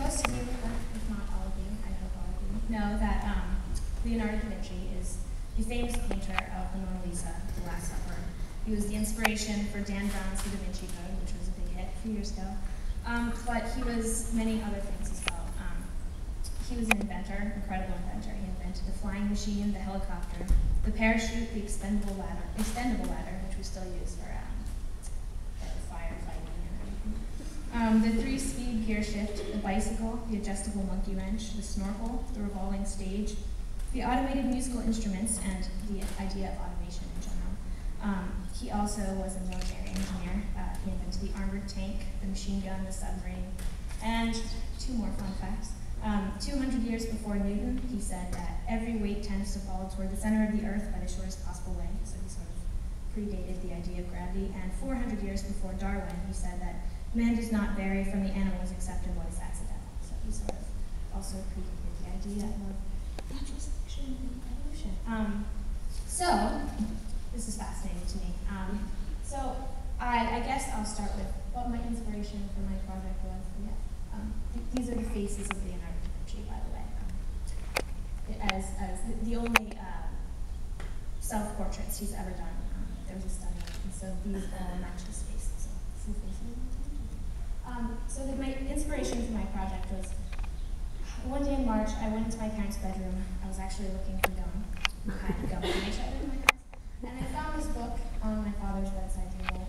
most of you, if not all of you, I hope all of you, know that Leonardo da Vinci is the famous painter of the Mona Lisa, The Last Supper. He was the inspiration for Dan Brown's The Da Vinci Code, which was a big hit a few years ago. But he was many other things as well. He was an inventor, incredible inventor. He invented the flying machine, the helicopter, the parachute, the extendable ladder, which we still use for firefighting and everything. The 3-speed gear shift, the bicycle, the adjustable monkey wrench, the snorkel, the revolving stage, the automated musical instruments, and the idea of automation in general. He also was a military engineer. He invented the armored tank, the machine gun, the submarine, and 2 more fun facts. 200 years before Newton, he said that every weight tends to fall toward the center of the Earth by the shortest possible way, so he sort of predated the idea of gravity. And 400 years before Darwin, he said that man does not vary from the animals except in what is accidental. So he sort of also predated the idea of natural selection and evolution. So, this is fascinating to me. So, I guess I'll start with what my inspiration for my project was. These are the faces of Leonardo da Vinci, by the way. As the only self-portraits he's ever done. There was a study on it, and so these all match his faces. So, my inspiration for my project was one day in March, I went into my parents' bedroom. I was actually looking for gum. We had gum in each other in my house. And I found this book on my father's bedside table,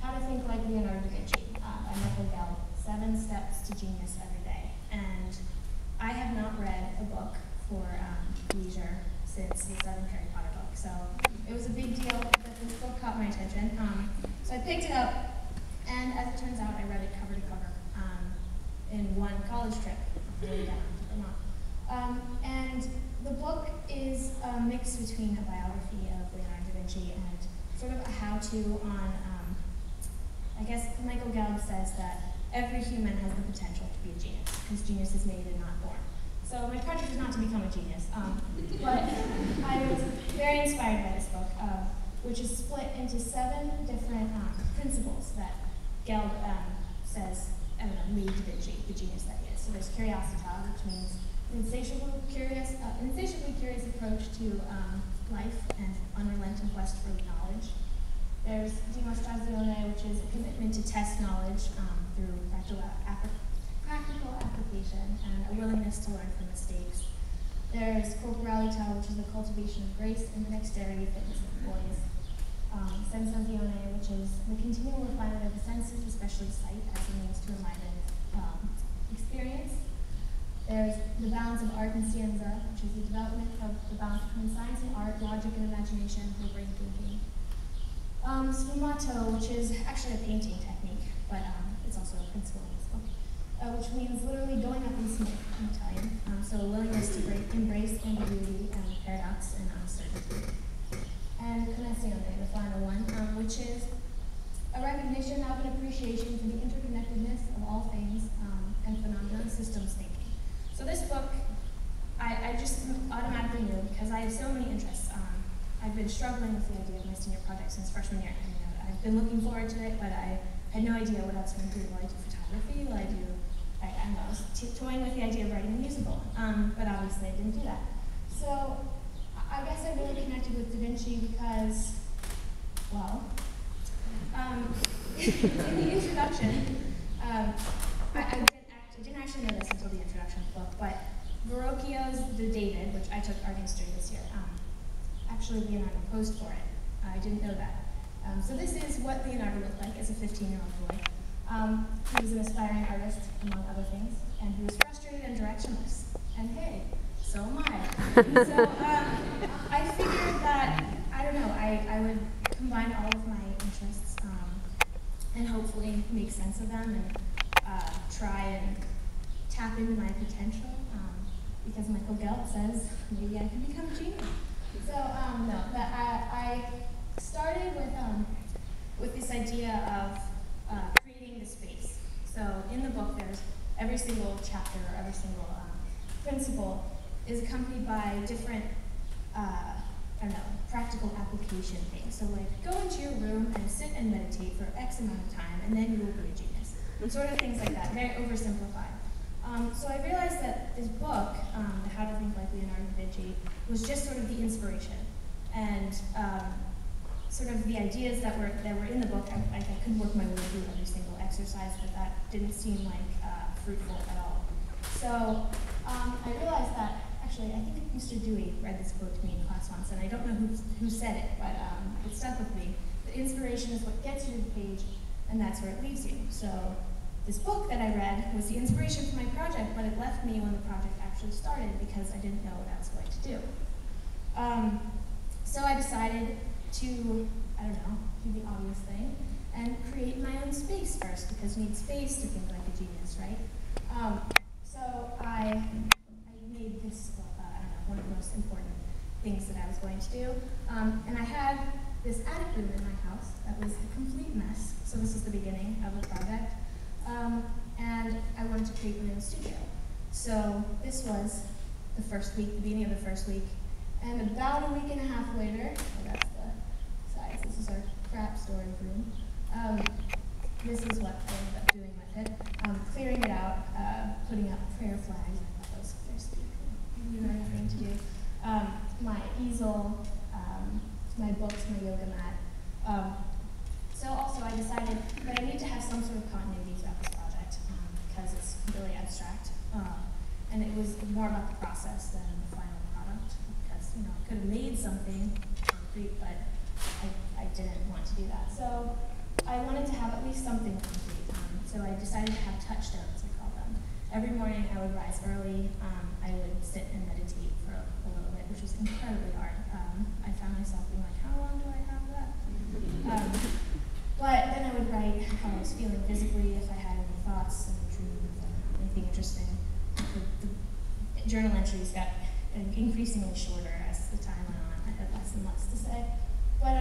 How to Think Like Leonardo da Vinci, by Michael Gelb, 7 Steps to Genius Every Day. And I have not read a book for leisure since the 7th Harry Potter book. So it was a big deal that this book caught my attention. So I picked it up, and as it turns out, I read it cover to cover in one college trip, way down to Vermont. And the book is a mix between a biography of Leonardo da Vinci and sort of a how-to on, I guess Michael Gelb says that every human has the potential to be a genius, because genius is made and not born. So my project is not to become a genius, but I was very inspired by this book, which is split into 7 different principles that Gelb says, made Da Vinci the genius that he is. So there's curiositas, which means an insatiably curious approach to life and unrelenting quest for knowledge. There's dimostrazione, which is a commitment to test knowledge through practical application and a willingness to learn from mistakes. There's corporalita, which is the cultivation of grace and dexterity, fitness of boys. Sensazione, which is the continual refinement of the senses, especially sight, as a means to enliven experience. There's the balance of art and scienza, which is the development of the balance between science and art, logic and imagination, and brain thinking. Sfumato, which is actually a painting technique, but it's also a principle in this book, which means literally going up in smoke in Italian. So a willingness to embrace ambiguity and paradox and uncertainty. And connessione, the final one, which is a recognition of an appreciation for the interconnectedness of all things and phenomena, systems thinking. So this book, I just automatically knew, because I have so many interests. I've been struggling with the idea of my senior project since freshman year. I've been looking forward to it, but I had no idea what else I was going to do. Will I do photography? Will I do, I was toying with the idea of writing a musical, but obviously I didn't do that. So I guess I really connected with Da Vinci because, well, in the introduction, I didn't actually know this until the introduction of the book, but Verrocchio's The David, which I took art history this year, actually Leonardo posed for it. I didn't know that. So this is what Leonardo looked like as a 15-year-old boy. He was an aspiring artist, among other things, and he was frustrated and directionless. And hey, so am I. So I figured that, I would combine all of my interests and hopefully make sense of them and try and tap into my potential, because Michael Gelb says maybe I can become a genius. So I started with this idea of creating the space. So in the book, there's every single chapter, or every single principle is accompanied by different, practical application things. So like, go into your room and sit and meditate for X amount of time, and then you will be a genius. And sort of things like that, very oversimplified. So I realized that this book, The How to Think Like Leonardo da Vinci, was just sort of the inspiration. And sort of the ideas that were in the book, I couldn't work my way through every single exercise, but that didn't seem like fruitful at all. So I realized that, actually, I think Mr. Dewey read this quote to me in class once, and I don't know who said it, but it stuck with me. The inspiration is what gets you to the page, and that's where it leaves you. So this book that I read was the inspiration for my project, but it left me when the project actually started because I didn't know what I was going to do. So I decided to, I don't know, do the obvious thing and create my own space first, because you need space to think like a genius, right? So I made this, I don't know, one of the most important things that I was going to do. And I had this attic room in my house that was a complete mess. So this is the beginning of the project. And I wanted to create my own studio. So this was the first week, the beginning of the first week. And about a week and a half later, oh, that's the size, this is our crap storage room. This is what I ended up doing with it. Clearing it out, putting up prayer flags. I thought that was very sweet. You know, anything to do. My easel, my books, my yoga mat. So also I decided that I need to have some sort of continuity throughout this project because it's really abstract. And it was more about the process than the final product, because I could have made something concrete, but I didn't want to do that. So I wanted to have at least something concrete. So I decided to have touchstones, I call them. Every morning I would rise early. I would sit and meditate for a little bit, which was incredibly hard. I found myself being like, how long do I have left? But then I would write how I was feeling physically, if I had any thoughts, any dreams, anything interesting. The journal entries got increasingly shorter as the time went on. I had less and less to say. But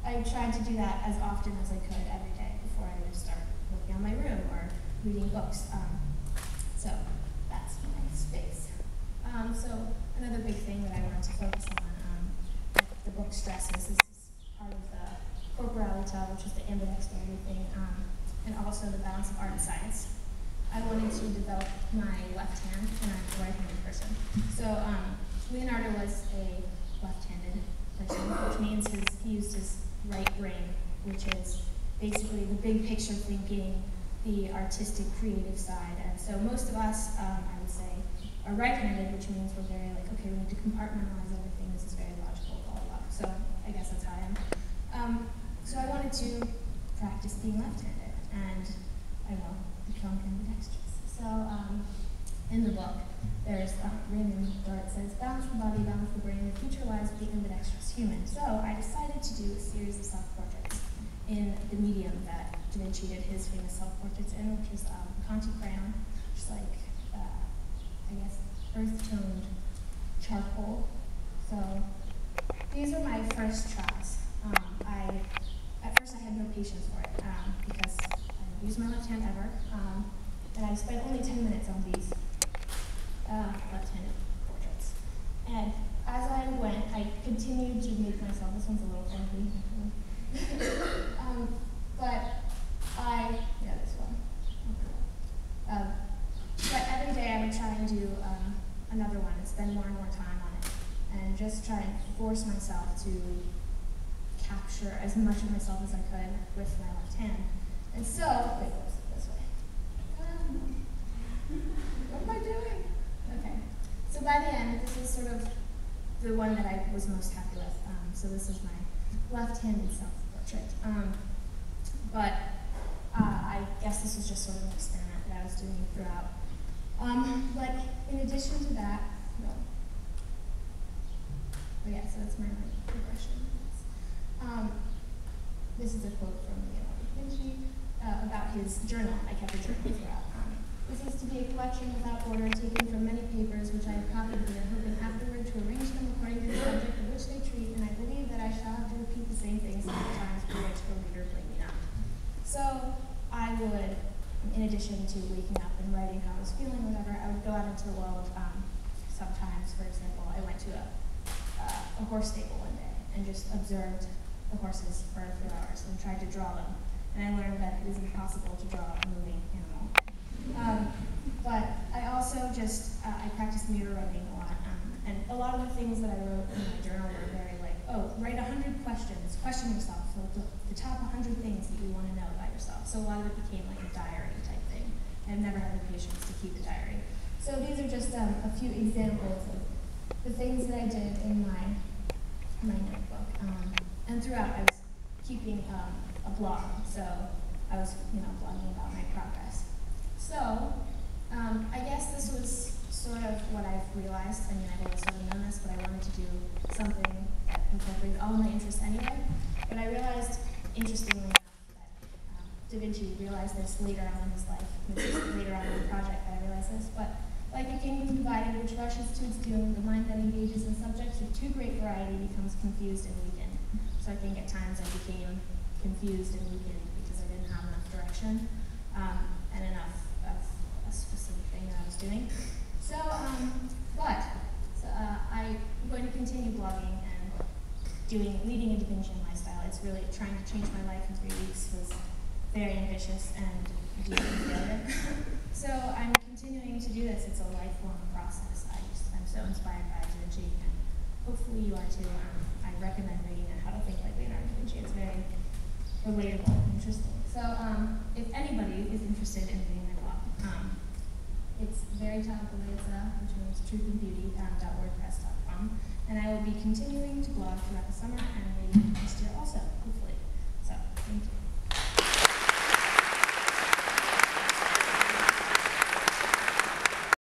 I tried to do that as often as I could every day before I would start working on my room or reading books. So that's my space. So another big thing that I wanted to focus on, the book stresses, this is part of the corporalita, which is the ambidexterity thing, and also the balance of art and science. I wanted to develop my left hand, and I'm a right-handed person. So Leonardo was a left-handed person, which means he used his right brain, which is basically the big picture thinking, the artistic, creative side. And so most of us, I would say, are right-handed, which means we're very like, okay, we need to compartmentalize everything. This is very logical, blah, blah, blah. So I guess that's how I am. So I wanted to practice being left-handed, and I will become ambidextrous. So in the book, there's a random where it says, balance the body, balance the brain, the future lies with the ambidextrous human. So I decided to do a series of self-portraits in the medium that Da Vinci did his famous self-portraits in, which is Conti crayon, which is like, I guess, earth-toned charcoal. So these were my first tries. At first I had no patience for it because I didn't use my left hand ever, and I spent only 10 minutes on these left-handed portraits. And as I went, I continued to make myself, this one's a little funky, this one. But every day I would try and do another one and spend more and more time on it, and just try and force myself to capture as much of myself as I could with my left hand. And so, it goes this way. What am I doing? Okay. So by the end, this is sort of the one that I was most happy with. So this is my left-handed self-portrait. But I guess this was just sort of an experiment that I was doing throughout. But in addition to that, so that's my progression. This is a quote from Leonardo da Vinci about his journal. I kept a journal throughout. This is to be a collection without order, taken from many papers which I have copied here, hoping afterward to arrange them according to the subject of which they treat, and I believe that I shall have to repeat the same things several times for which the reader blame me not. So I would, in addition to waking up and writing how I was feeling, whatever, I would go out into the world. Sometimes, for example, I went to a horse stable one day and just observed the horses for a few hours and tried to draw them. And I learned that it is impossible to draw a moving animal. But I just, I practiced mirror writing a lot, and a lot of the things that I wrote in my journal were very like, oh, write 100 questions, question yourself, so the top 100 things that you want to know about yourself. So a lot of it became like a diary type thing. I've never had the patience to keep a diary. So these are just a few examples of the things that I did in my notebook. And throughout, I was keeping a blog, so I was, blogging about my progress. So I guess this was sort of what I've realized. I mean, I've always sort of known this, but I wanted to do something that incorporated all my interests anyway. But I realized, interestingly enough, that Da Vinci realized this later on in his life. This is later on in the project that I realized this. But like a kingdom divided, which rushes to its doom, the mind that engages in subjects of too great variety becomes confused and weakened. So I think at times I became confused and weakened because I didn't have enough direction and enough of a specific thing that I was doing. So, I'm going to continue blogging and leading a Da Vincian lifestyle. It's really trying to change my life in 3 weeks was very ambitious and deeply failure. So I'm continuing to do this. It's a lifelong process. I'm so inspired by Da Vinci, and hopefully you are too. I recommend reading it, How to Think Like Leonardo da Vinci. It's very relatable and interesting. So if anybody is interested in reading my blog, it's very topical. Which means truthandbeauty.wordpress.com, and I will be continuing to blog throughout the summer and maybe next year also, hopefully. So thank you.